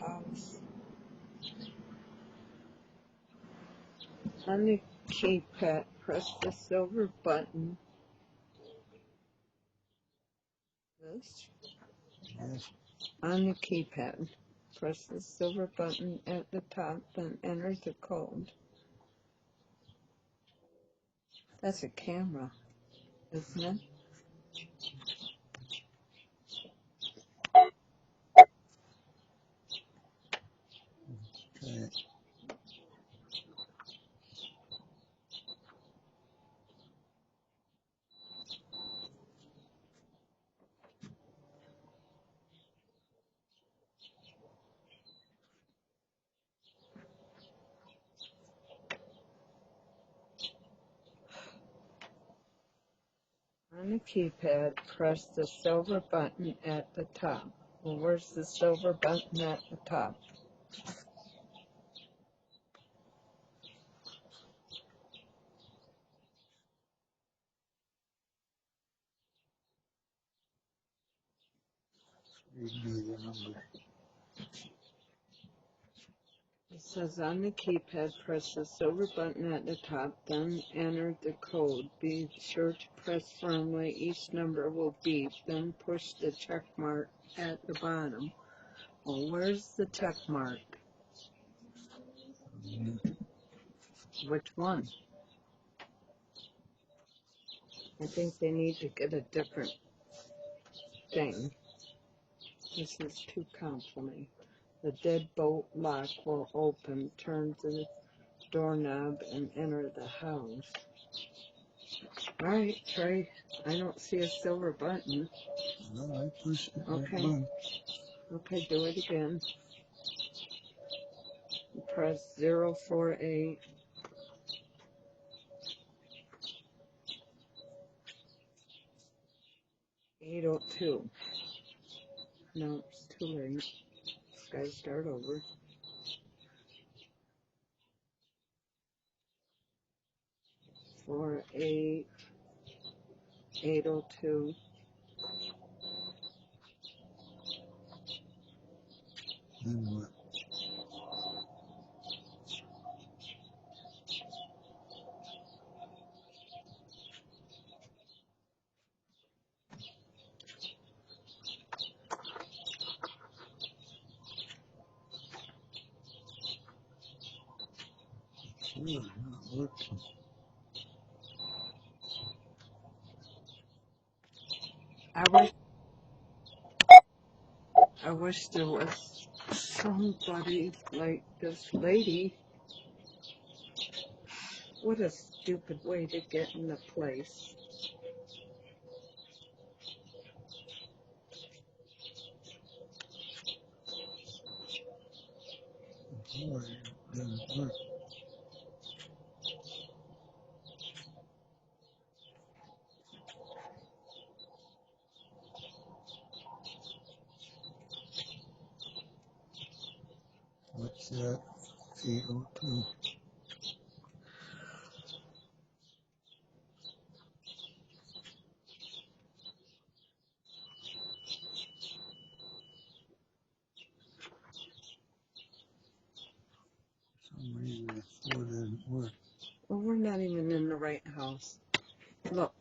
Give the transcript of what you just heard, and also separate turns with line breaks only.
house. On the keypad, press the silver button. This?
Yes.
On the keypad, press the silver button at the top, then enter the code. That's a camera, isn't it?
Okay.
On the keypad, press the silver button at the top. Well, where's the silver button at the top?
Read me the number.
It says on the keypad, press the silver button at the top, then enter the code. Be sure to press firmly. Each number will beep, then push the check mark at the bottom. Well, where's the check mark? Which one? I think they need to get a different thing. This is too complicated. The deadbolt lock will open. Turn the doorknob and enter the house. Alright, try. I don't see a silver button.
No, I pushed it.
Okay.
Button.
Okay, do it again. Press 048. 802. No, it's too late. Gotta start over. 48. 802.
Then what? Really not working.
I wish there was somebody like this lady. What a stupid way to get in the place.
Boy, it doesn't work. What's that? 802. For some reason, the 4 doesn't work.
Well, we're not even in the right house. Look.